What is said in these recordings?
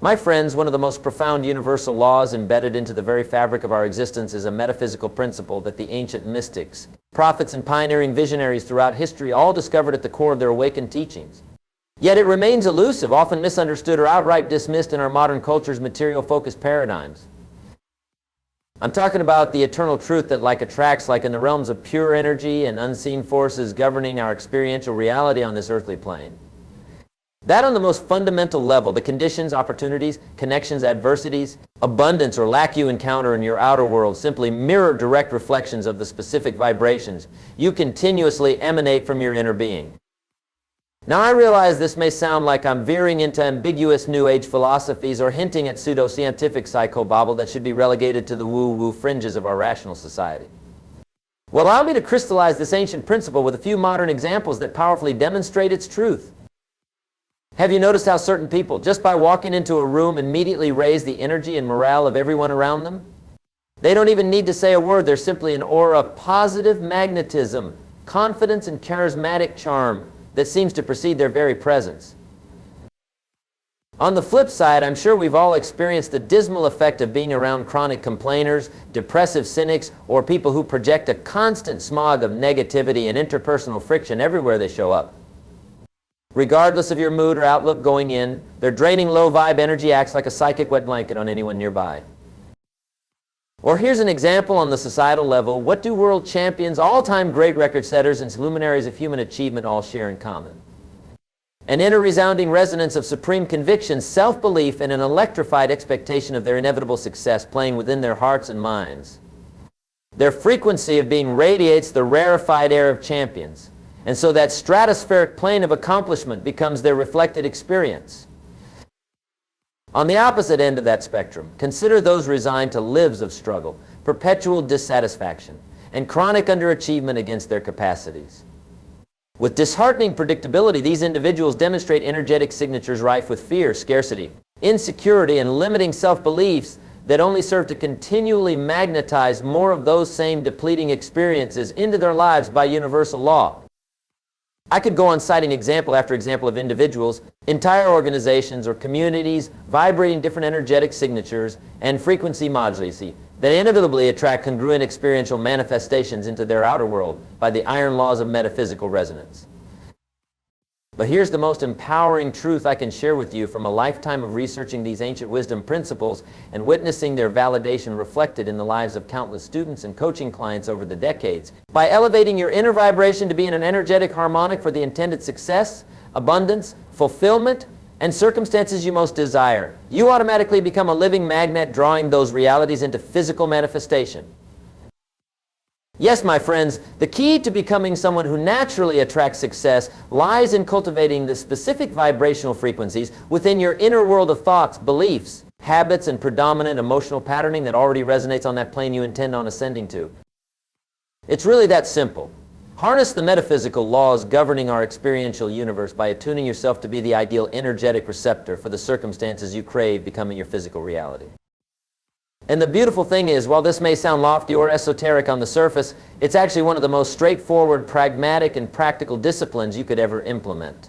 My friends, one of the most profound universal laws embedded into the very fabric of our existence is a metaphysical principle that the ancient mystics, prophets, and pioneering visionaries throughout history all discovered at the core of their awakened teachings. Yet it remains elusive, often misunderstood or outright dismissed in our modern culture's material-focused paradigms. I'm talking about the eternal truth that attracts in the realms of pure energy and unseen forces governing our experiential reality on this earthly plane. That on the most fundamental level, the conditions, opportunities, connections, adversities, abundance or lack you encounter in your outer world simply mirror direct reflections of the specific vibrations you continuously emanate from your inner being. Now I realize this may sound like I'm veering into ambiguous New Age philosophies or hinting at pseudoscientific psychobabble that should be relegated to the woo-woo fringes of our rational society. Well, allow me to crystallize this ancient principle with a few modern examples that powerfully demonstrate its truth. Have you noticed how certain people, just by walking into a room, immediately raise the energy and morale of everyone around them? They don't even need to say a word. There's simply an aura of positive magnetism, confidence, and charismatic charm that seems to precede their very presence. On the flip side, I'm sure we've all experienced the dismal effect of being around chronic complainers, depressive cynics, or people who project a constant smog of negativity and interpersonal friction everywhere they show up. Regardless of your mood or outlook going in, their draining low-vibe energy acts like a psychic wet blanket on anyone nearby. Or here's an example on the societal level. What do world champions, all-time great record setters, and luminaries of human achievement all share in common? An inner resounding resonance of supreme conviction, self-belief, and an electrified expectation of their inevitable success playing within their hearts and minds. Their frequency of being radiates the rarefied air of champions. And so that stratospheric plane of accomplishment becomes their reflected experience. On the opposite end of that spectrum, consider those resigned to lives of struggle, perpetual dissatisfaction, and chronic underachievement against their capacities. With disheartening predictability, these individuals demonstrate energetic signatures rife with fear, scarcity, insecurity, and limiting self-beliefs that only serve to continually magnetize more of those same depleting experiences into their lives by universal law. I could go on citing example after example of individuals, entire organizations, or communities vibrating different energetic signatures and frequency modulacy that inevitably attract congruent experiential manifestations into their outer world by the iron laws of metaphysical resonance. But here's the most empowering truth I can share with you from a lifetime of researching these ancient wisdom principles and witnessing their validation reflected in the lives of countless students and coaching clients over the decades. By elevating your inner vibration to be in an energetic harmonic for the intended success, abundance, fulfillment, and circumstances you most desire, you automatically become a living magnet drawing those realities into physical manifestation. Yes, my friends, the key to becoming someone who naturally attracts success lies in cultivating the specific vibrational frequencies within your inner world of thoughts, beliefs, habits, and predominant emotional patterning that already resonates on that plane you intend on ascending to. It's really that simple. Harness the metaphysical laws governing our experiential universe by attuning yourself to be the ideal energetic receptor for the circumstances you crave becoming your physical reality. And the beautiful thing is, while this may sound lofty or esoteric on the surface, it's actually one of the most straightforward, pragmatic, and practical disciplines you could ever implement.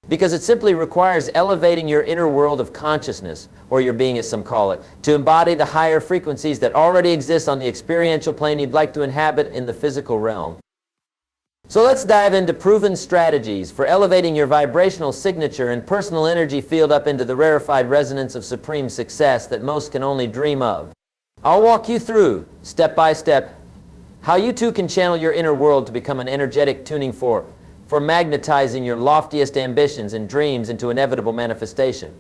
Because it simply requires elevating your inner world of consciousness, or your being as some call it, to embody the higher frequencies that already exist on the experiential plane you'd like to inhabit in the physical realm. So let's dive into proven strategies for elevating your vibrational signature and personal energy field up into the rarefied resonance of supreme success that most can only dream of. I'll walk you through, step by step, how you too can channel your inner world to become an energetic tuning fork for magnetizing your loftiest ambitions and dreams into inevitable manifestation.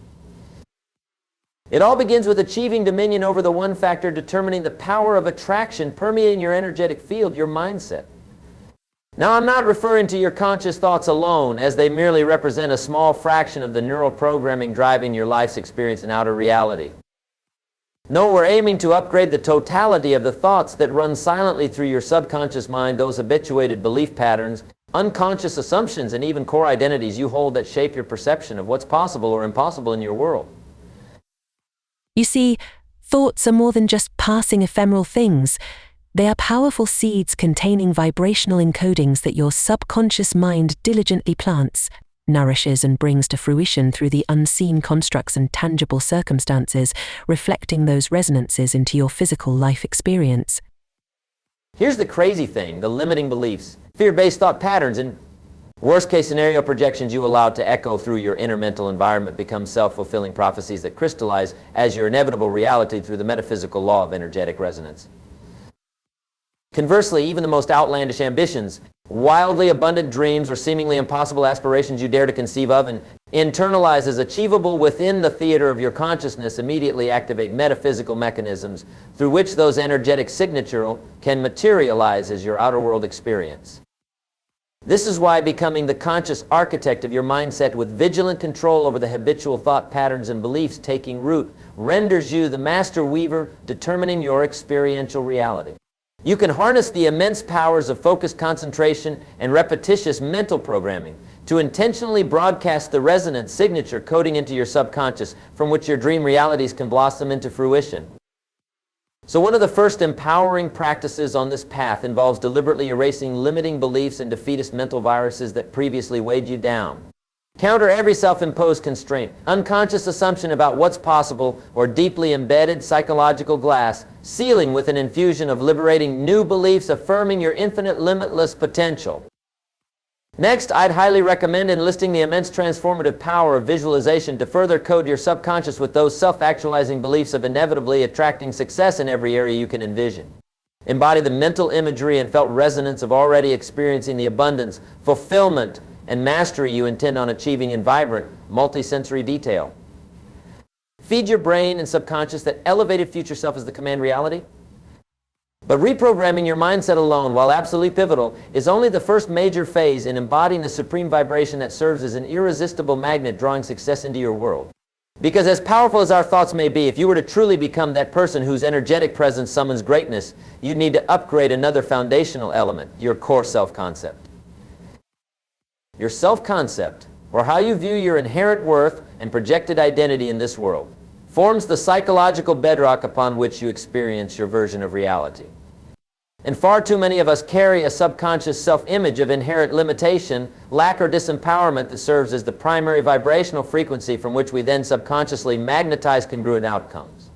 It all begins with achieving dominion over the one factor determining the power of attraction permeating your energetic field, your mindset. Now, I'm not referring to your conscious thoughts alone, as they merely represent a small fraction of the neural programming driving your life's experience in outer reality. No, we're aiming to upgrade the totality of the thoughts that run silently through your subconscious mind, those habituated belief patterns, unconscious assumptions, and even core identities you hold that shape your perception of what's possible or impossible in your world. You see, thoughts are more than just passing ephemeral things. They are powerful seeds containing vibrational encodings that your subconscious mind diligently plants. nourishes and brings to fruition through the unseen constructs and tangible circumstances, reflecting those resonances into your physical life experience. Here's the crazy thing, the limiting beliefs, fear-based thought patterns, and worst-case scenario projections you allowed to echo through your inner mental environment become self-fulfilling prophecies that crystallize as your inevitable reality through the metaphysical law of energetic resonance. Conversely, even the most outlandish ambitions, wildly abundant dreams, or seemingly impossible aspirations you dare to conceive of and internalize as achievable within the theater of your consciousness immediately activate metaphysical mechanisms through which those energetic signatures can materialize as your outer world experience. This is why becoming the conscious architect of your mindset with vigilant control over the habitual thought patterns and beliefs taking root renders you the master weaver determining your experiential reality. You can harness the immense powers of focused concentration and repetitious mental programming to intentionally broadcast the resonant signature coding into your subconscious from which your dream realities can blossom into fruition. So one of the first empowering practices on this path involves deliberately erasing limiting beliefs and defeatist mental viruses that previously weighed you down. Counter every self-imposed constraint, unconscious assumption about what's possible, or deeply embedded psychological glass, sealing with an infusion of liberating new beliefs affirming your infinite limitless potential. Next, I'd highly recommend enlisting the immense transformative power of visualization to further code your subconscious with those self-actualizing beliefs of inevitably attracting success in every area you can envision. Embody the mental imagery and felt resonance of already experiencing the abundance, fulfillment, and mastery you intend on achieving in vibrant, multisensory detail. Feed your brain and subconscious that elevated future self is the command reality. But reprogramming your mindset alone, while absolutely pivotal, is only the first major phase in embodying the supreme vibration that serves as an irresistible magnet drawing success into your world. Because as powerful as our thoughts may be, if you were to truly become that person whose energetic presence summons greatness, you'd need to upgrade another foundational element, your core self-concept. Your self-concept, or how you view your inherent worth and projected identity in this world, forms the psychological bedrock upon which you experience your version of reality. And far too many of us carry a subconscious self-image of inherent limitation, lack, or disempowerment that serves as the primary vibrational frequency from which we then subconsciously magnetize congruent outcomes.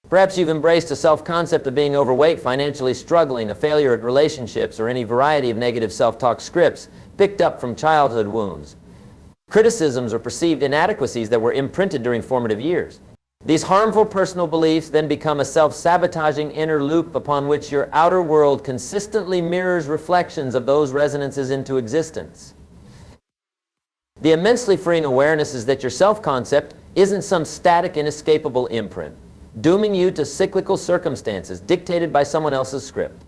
Perhaps you've embraced a self-concept of being overweight, financially struggling, a failure at relationships, or any variety of negative self-talk scripts picked up from childhood wounds, criticisms or perceived inadequacies that were imprinted during formative years. These harmful personal beliefs then become a self-sabotaging inner loop upon which your outer world consistently mirrors reflections of those resonances into existence. The immensely freeing awareness is that your self-concept isn't some static, inescapable imprint, dooming you to cyclical circumstances dictated by someone else's script.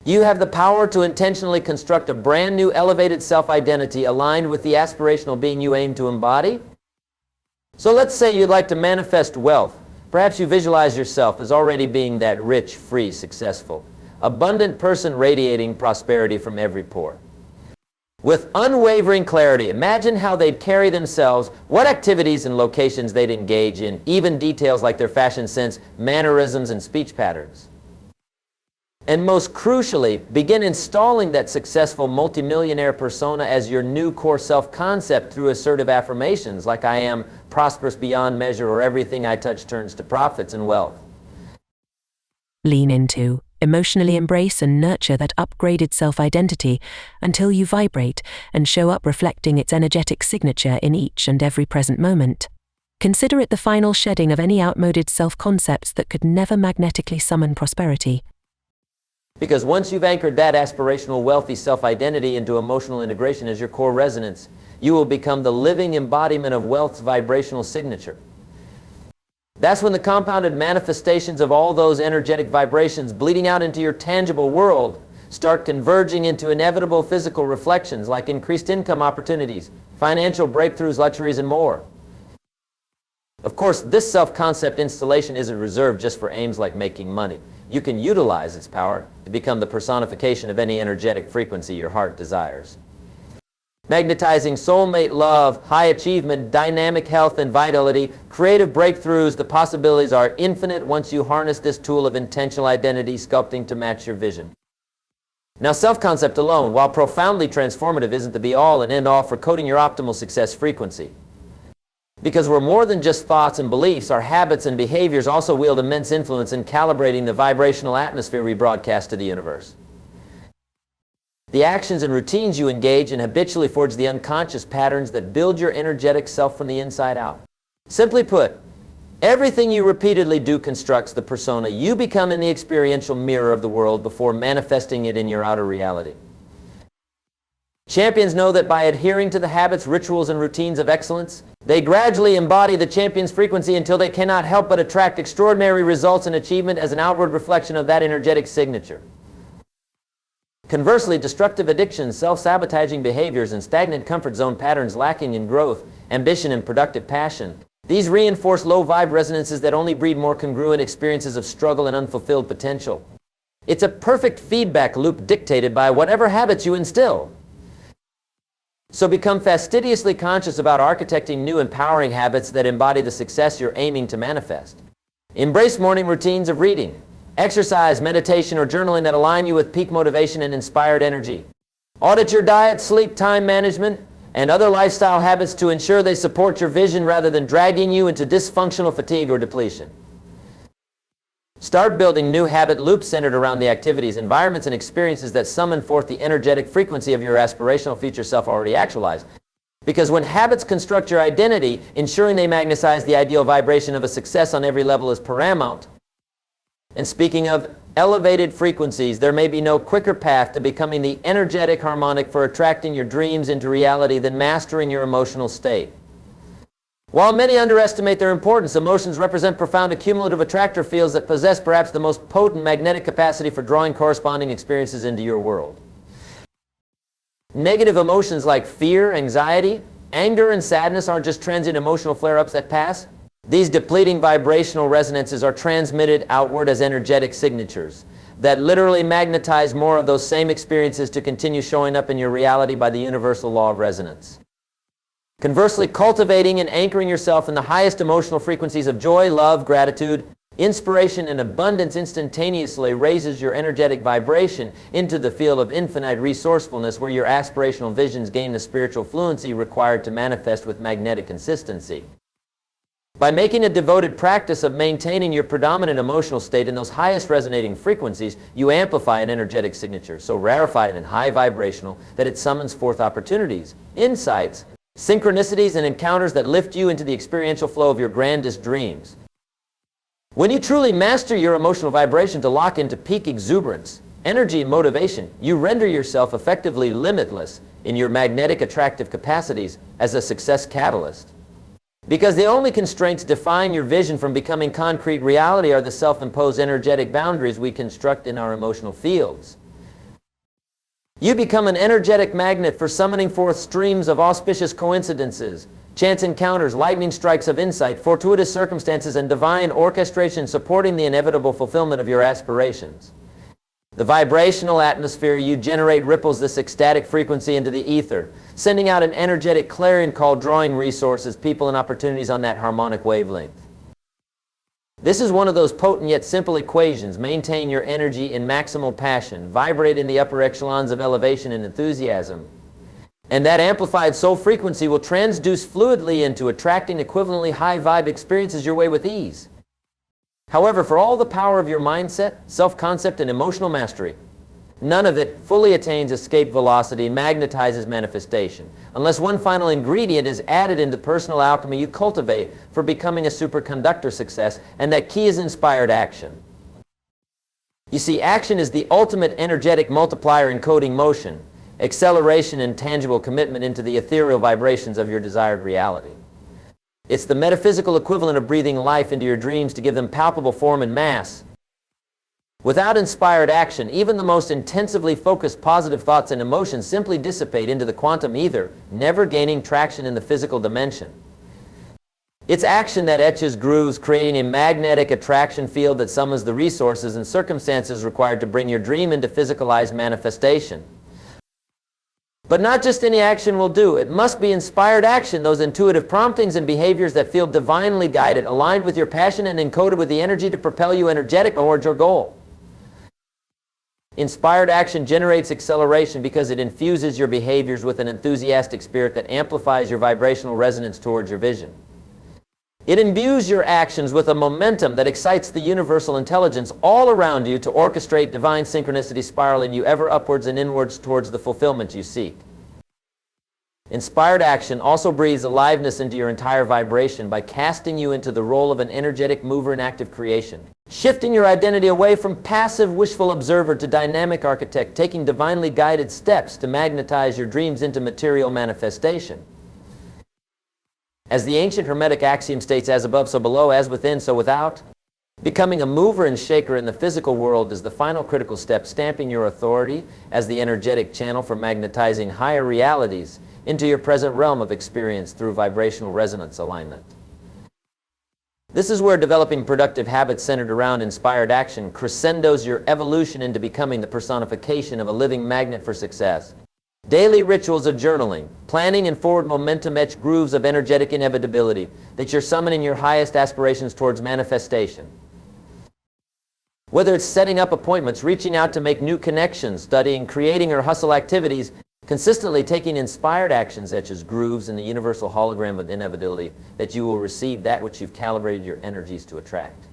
You have the power to intentionally construct a brand new elevated self-identity aligned with the aspirational being you aim to embody. So let's say you'd like to manifest wealth. Perhaps you visualize yourself as already being that rich, free, successful, abundant person radiating prosperity from every pore. With unwavering clarity, imagine how they'd carry themselves, what activities and locations they'd engage in, even details like their fashion sense, mannerisms, and speech patterns. And most crucially, begin installing that successful multimillionaire persona as your new core self-concept through assertive affirmations like I am prosperous beyond measure, or everything I touch turns to profits and wealth. Lean into, emotionally embrace and nurture that upgraded self-identity until you vibrate and show up reflecting its energetic signature in each and every present moment. Consider it the final shedding of any outmoded self-concepts that could never magnetically summon prosperity. Because once you've anchored that aspirational wealthy self-identity into emotional integration as your core resonance, you will become the living embodiment of wealth's vibrational signature. That's when the compounded manifestations of all those energetic vibrations bleeding out into your tangible world start converging into inevitable physical reflections like increased income opportunities, financial breakthroughs, luxuries, and more. Of course, this self-concept installation isn't reserved just for aims like making money. You can utilize its power to become the personification of any energetic frequency your heart desires. Magnetizing soulmate love, high achievement, dynamic health and vitality, creative breakthroughs, the possibilities are infinite once you harness this tool of intentional identity sculpting to match your vision. Now, self-concept alone, while profoundly transformative, isn't the be-all and end-all for coding your optimal success frequency. Because we're more than just thoughts and beliefs, our habits and behaviors also wield immense influence in calibrating the vibrational atmosphere we broadcast to the universe. The actions and routines you engage in habitually forge the unconscious patterns that build your energetic self from the inside out. Simply put, everything you repeatedly do constructs the persona you become in the experiential mirror of the world before manifesting it in your outer reality. Champions know that by adhering to the habits, rituals, and routines of excellence, they gradually embody the champion's frequency until they cannot help but attract extraordinary results and achievement as an outward reflection of that energetic signature. Conversely, destructive addictions, self-sabotaging behaviors, and stagnant comfort zone patterns lacking in growth, ambition, and productive passion, these reinforce low-vibe resonances that only breed more congruent experiences of struggle and unfulfilled potential. It's a perfect feedback loop dictated by whatever habits you instill. So become fastidiously conscious about architecting new empowering habits that embody the success you're aiming to manifest. Embrace morning routines of reading, exercise, meditation, or journaling that align you with peak motivation and inspired energy. Audit your diet, sleep, time management, and other lifestyle habits to ensure they support your vision rather than dragging you into dysfunctional fatigue or depletion. Start building new habit loops centered around the activities, environments, and experiences that summon forth the energetic frequency of your aspirational future self already actualized. Because when habits construct your identity, ensuring they magnetize the ideal vibration of a success on every level is paramount. And speaking of elevated frequencies, there may be no quicker path to becoming the energetic harmonic for attracting your dreams into reality than mastering your emotional state. While many underestimate their importance, emotions represent profound accumulative attractor fields that possess perhaps the most potent magnetic capacity for drawing corresponding experiences into your world. Negative emotions like fear, anxiety, anger, and sadness aren't just transient emotional flare-ups that pass. These depleting vibrational resonances are transmitted outward as energetic signatures that literally magnetize more of those same experiences to continue showing up in your reality by the universal law of resonance. Conversely, cultivating and anchoring yourself in the highest emotional frequencies of joy, love, gratitude, inspiration, and abundance instantaneously raises your energetic vibration into the field of infinite resourcefulness where your aspirational visions gain the spiritual fluency required to manifest with magnetic consistency. By making a devoted practice of maintaining your predominant emotional state in those highest resonating frequencies, you amplify an energetic signature, so rarefied and high vibrational that it summons forth opportunities, insights, synchronicities, and encounters that lift you into the experiential flow of your grandest dreams. When you truly master your emotional vibration to lock into peak exuberance, energy, and motivation, you render yourself effectively limitless in your magnetic attractive capacities as a success catalyst. Because the only constraints defying your vision from becoming concrete reality are the self-imposed energetic boundaries we construct in our emotional fields. You become an energetic magnet for summoning forth streams of auspicious coincidences, chance encounters, lightning strikes of insight, fortuitous circumstances, and divine orchestration supporting the inevitable fulfillment of your aspirations. The vibrational atmosphere you generate ripples this ecstatic frequency into the ether, sending out an energetic clarion call drawing resources, people, and opportunities on that harmonic wavelength. This is one of those potent yet simple equations. Maintain your energy in maximal passion, vibrate in the upper echelons of elevation and enthusiasm, and that amplified soul frequency will transduce fluidly into attracting equivalently high vibe experiences your way with ease. However, for all the power of your mindset, self-concept, and emotional mastery, none of it fully attains escape velocity, magnetizes manifestation, unless one final ingredient is added into personal alchemy you cultivate for becoming a superconductor success, and that key is inspired action. You see, action is the ultimate energetic multiplier encoding motion, acceleration, and tangible commitment into the ethereal vibrations of your desired reality. It's the metaphysical equivalent of breathing life into your dreams to give them palpable form and mass. Without inspired action, even the most intensively focused positive thoughts and emotions simply dissipate into the quantum ether, never gaining traction in the physical dimension. It's action that etches grooves, creating a magnetic attraction field that summons the resources and circumstances required to bring your dream into physicalized manifestation. But not just any action will do. It must be inspired action, those intuitive promptings and behaviors that feel divinely guided, aligned with your passion, and encoded with the energy to propel you energetic towards your goal. Inspired action generates acceleration because it infuses your behaviors with an enthusiastic spirit that amplifies your vibrational resonance towards your vision. It imbues your actions with a momentum that excites the universal intelligence all around you to orchestrate divine synchronicity, spiraling you ever upwards and inwards towards the fulfillment you seek. Inspired action also breathes aliveness into your entire vibration by casting you into the role of an energetic mover in active creation, shifting your identity away from passive wishful observer to dynamic architect, taking divinely guided steps to magnetize your dreams into material manifestation. As the ancient Hermetic axiom states, as above, so below, as within, so without, becoming a mover and shaker in the physical world is the final critical step, stamping your authority as the energetic channel for magnetizing higher realities into your present realm of experience through vibrational resonance alignment. This is where developing productive habits centered around inspired action crescendos your evolution into becoming the personification of a living magnet for success. Daily rituals of journaling, planning, and forward momentum etch grooves of energetic inevitability that you're summoning your highest aspirations towards manifestation. Whether it's setting up appointments, reaching out to make new connections, studying, creating, or hustle activities, consistently taking inspired actions etches grooves in the universal hologram of inevitability that you will receive that which you've calibrated your energies to attract.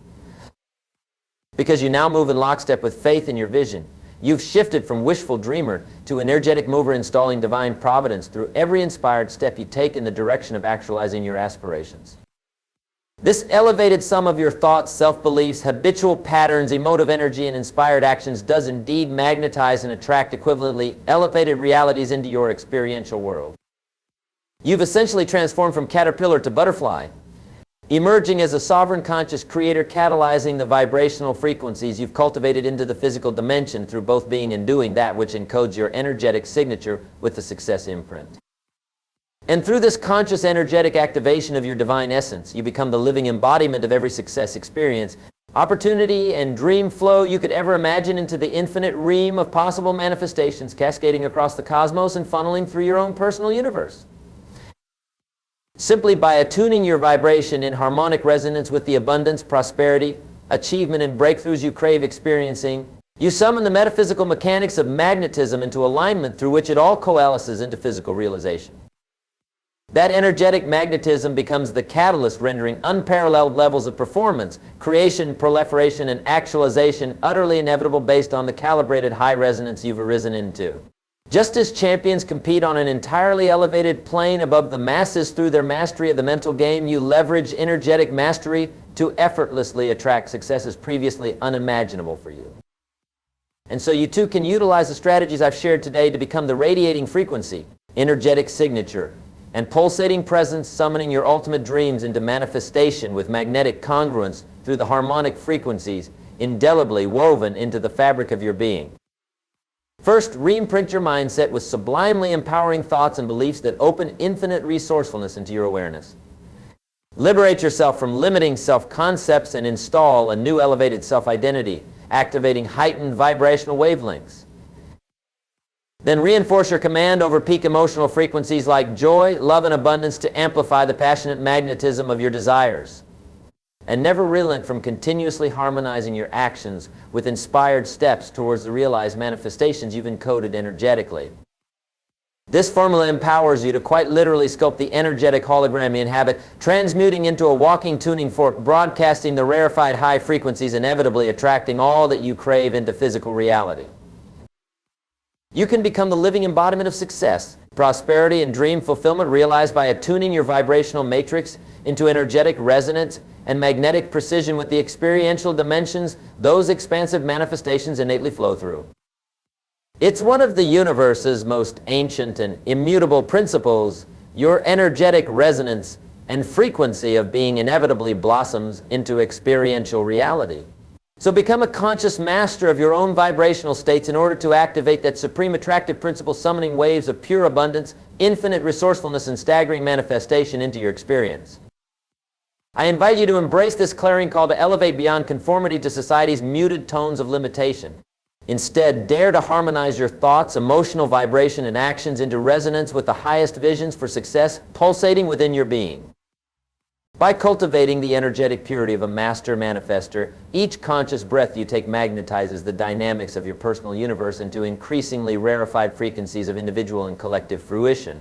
Because you now move in lockstep with faith in your vision, you've shifted from wishful dreamer to energetic mover, installing divine providence through every inspired step you take in the direction of actualizing your aspirations. This elevated sum of your thoughts, self-beliefs, habitual patterns, emotive energy, and inspired actions does indeed magnetize and attract equivalently elevated realities into your experiential world. You've essentially transformed from caterpillar to butterfly, emerging as a sovereign conscious creator, catalyzing the vibrational frequencies you've cultivated into the physical dimension through both being and doing that which encodes your energetic signature with the success imprint. And through this conscious energetic activation of your divine essence, you become the living embodiment of every success experience, opportunity, and dream flow you could ever imagine into the infinite realm of possible manifestations cascading across the cosmos and funneling through your own personal universe. Simply by attuning your vibration in harmonic resonance with the abundance, prosperity, achievement, and breakthroughs you crave experiencing, you summon the metaphysical mechanics of magnetism into alignment through which it all coalesces into physical realization. That energetic magnetism becomes the catalyst rendering unparalleled levels of performance, creation, proliferation, and actualization utterly inevitable based on the calibrated high resonance you've arisen into. Just as champions compete on an entirely elevated plane above the masses through their mastery of the mental game, you leverage energetic mastery to effortlessly attract successes previously unimaginable for you. And so you too can utilize the strategies I've shared today to become the radiating frequency, energetic signature, and pulsating presence, summoning your ultimate dreams into manifestation with magnetic congruence through the harmonic frequencies indelibly woven into the fabric of your being. First, re-imprint your mindset with sublimely empowering thoughts and beliefs that open infinite resourcefulness into your awareness. Liberate yourself from limiting self-concepts and install a new elevated self-identity, activating heightened vibrational wavelengths. Then reinforce your command over peak emotional frequencies like joy, love, and abundance to amplify the passionate magnetism of your desires. And never relent from continuously harmonizing your actions with inspired steps towards the realized manifestations you've encoded energetically. This formula empowers you to quite literally sculpt the energetic hologram you inhabit, transmuting into a walking tuning fork, broadcasting the rarefied high frequencies, inevitably attracting all that you crave into physical reality. You can become the living embodiment of success, prosperity, and dream fulfillment realized by attuning your vibrational matrix into energetic resonance and magnetic precision with the experiential dimensions those expansive manifestations innately flow through. It's one of the universe's most ancient and immutable principles, your energetic resonance and frequency of being inevitably blossoms into experiential reality. So become a conscious master of your own vibrational states in order to activate that supreme attractive principle, summoning waves of pure abundance, infinite resourcefulness, and staggering manifestation into your experience. I invite you to embrace this clarion call to elevate beyond conformity to society's muted tones of limitation. Instead, dare to harmonize your thoughts, emotional vibration, and actions into resonance with the highest visions for success pulsating within your being. By cultivating the energetic purity of a master manifester, each conscious breath you take magnetizes the dynamics of your personal universe into increasingly rarefied frequencies of individual and collective fruition.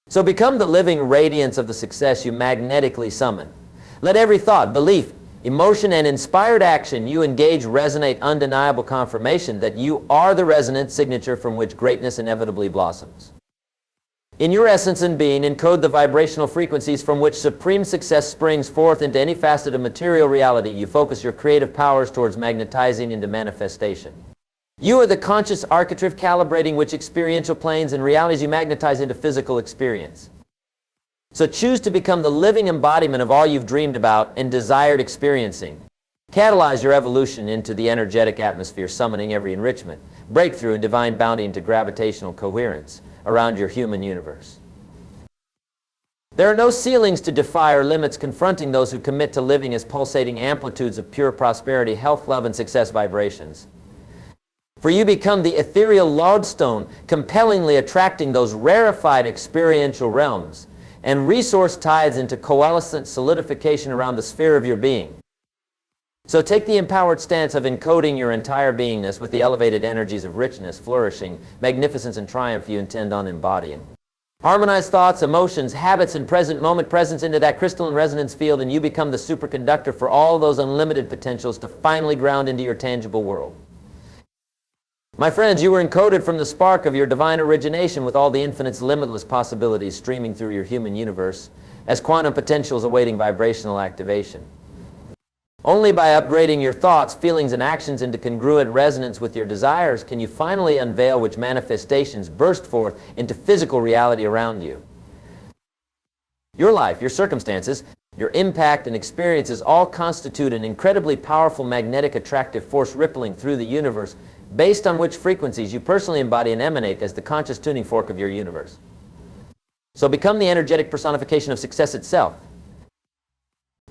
So become the living radiance of the success you magnetically summon. Let every thought, belief, emotion, and inspired action you engage resonate undeniable confirmation that you are the resonant signature from which greatness inevitably blossoms. In your essence and being, encode the vibrational frequencies from which supreme success springs forth into any facet of material reality. You focus your creative powers towards magnetizing into manifestation. You are the conscious architrave calibrating which experiential planes and realities you magnetize into physical experience. So choose to become the living embodiment of all you've dreamed about and desired experiencing. Catalyze your evolution into the energetic atmosphere, summoning every enrichment, breakthrough, and divine bounty into gravitational coherence around your human universe. There are no ceilings to defy or limits confronting those who commit to living as pulsating amplitudes of pure prosperity, health, love, and success vibrations. For you become the ethereal lodestone, compellingly attracting those rarefied experiential realms and resource tides into coalescent solidification around the sphere of your being. So take the empowered stance of encoding your entire beingness with the elevated energies of richness, flourishing, magnificence, and triumph you intend on embodying. Harmonize thoughts, emotions, habits, and present moment presence into that crystalline resonance field, and you become the superconductor for all those unlimited potentials to finally ground into your tangible world. My friends, you were encoded from the spark of your divine origination with all the infinite's limitless possibilities streaming through your human universe as quantum potentials awaiting vibrational activation. Only by upgrading your thoughts, feelings, and actions into congruent resonance with your desires can you finally unveil which manifestations burst forth into physical reality around you. Your life, your circumstances, your impact and experiences all constitute an incredibly powerful magnetic attractive force rippling through the universe based on which frequencies you personally embody and emanate as the conscious tuning fork of your universe. So become the energetic personification of success itself.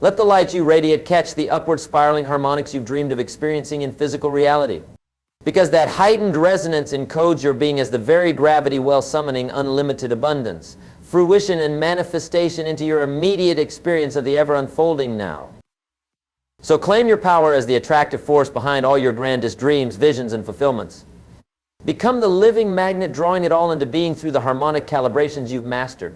Let the light you radiate catch the upward spiraling harmonics you've dreamed of experiencing in physical reality. Because that heightened resonance encodes your being as the very gravity well summoning unlimited abundance, fruition, and manifestation into your immediate experience of the ever unfolding now. So claim your power as the attractive force behind all your grandest dreams, visions, and fulfillments. Become the living magnet drawing it all into being through the harmonic calibrations you've mastered.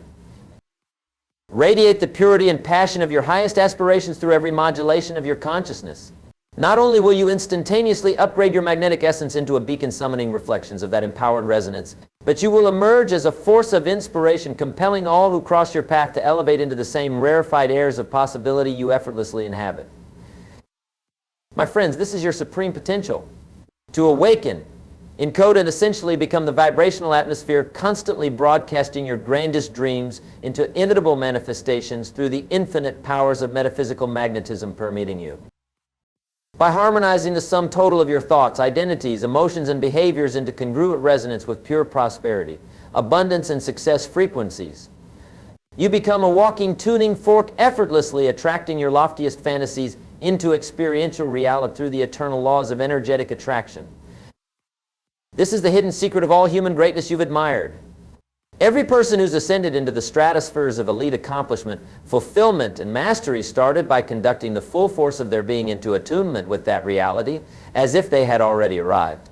Radiate the purity and passion of your highest aspirations through every modulation of your consciousness. Not only will you instantaneously upgrade your magnetic essence into a beacon summoning reflections of that empowered resonance, but you will emerge as a force of inspiration, compelling all who cross your path to elevate into the same rarefied airs of possibility you effortlessly inhabit. My friends, this is your supreme potential to awaken, encode, and essentially become the vibrational atmosphere constantly broadcasting your grandest dreams into inimitable manifestations through the infinite powers of metaphysical magnetism permeating you. By harmonizing the sum total of your thoughts, identities, emotions, and behaviors into congruent resonance with pure prosperity, abundance, and success frequencies, you become a walking tuning fork, effortlessly attracting your loftiest fantasies into experiential reality through the eternal laws of energetic attraction. This is the hidden secret of all human greatness you've admired. Every person who's ascended into the stratospheres of elite accomplishment, fulfillment, and mastery started by conducting the full force of their being into attunement with that reality as if they had already arrived.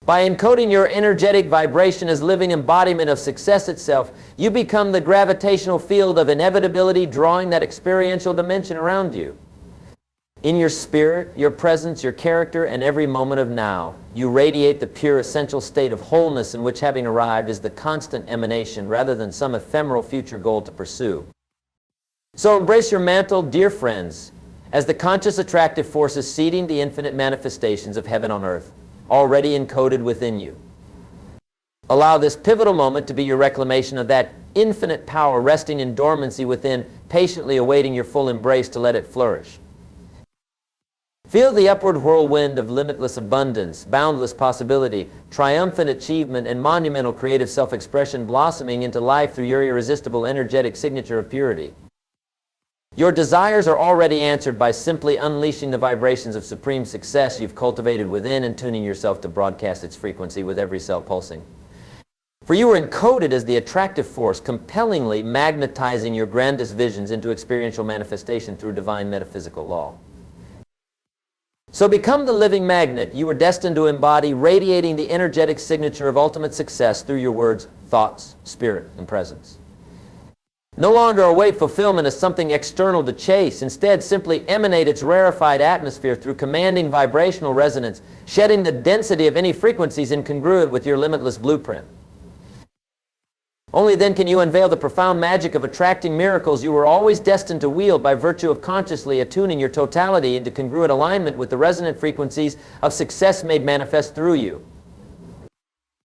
By encoding your energetic vibration as living embodiment of success itself, you become the gravitational field of inevitability drawing that experiential dimension around you. In your spirit, your presence, your character, and every moment of now, you radiate the pure essential state of wholeness in which having arrived is the constant emanation rather than some ephemeral future goal to pursue. So embrace your mantle, dear friends, as the conscious attractive forces seeding the infinite manifestations of heaven on earth, already encoded within you. Allow this pivotal moment to be your reclamation of that infinite power resting in dormancy within, patiently awaiting your full embrace to let it flourish. Feel the upward whirlwind of limitless abundance, boundless possibility, triumphant achievement, and monumental creative self-expression blossoming into life through your irresistible energetic signature of purity. Your desires are already answered by simply unleashing the vibrations of supreme success you've cultivated within and tuning yourself to broadcast its frequency with every cell pulsing. For you were encoded as the attractive force, compellingly magnetizing your grandest visions into experiential manifestation through divine metaphysical law. So become the living magnet you were destined to embody, radiating the energetic signature of ultimate success through your words, thoughts, spirit, and presence. No longer await fulfillment as something external to chase. Instead, simply emanate its rarefied atmosphere through commanding vibrational resonance, shedding the density of any frequencies incongruent with your limitless blueprint. Only then can you unveil the profound magic of attracting miracles you were always destined to wield by virtue of consciously attuning your totality into congruent alignment with the resonant frequencies of success made manifest through you.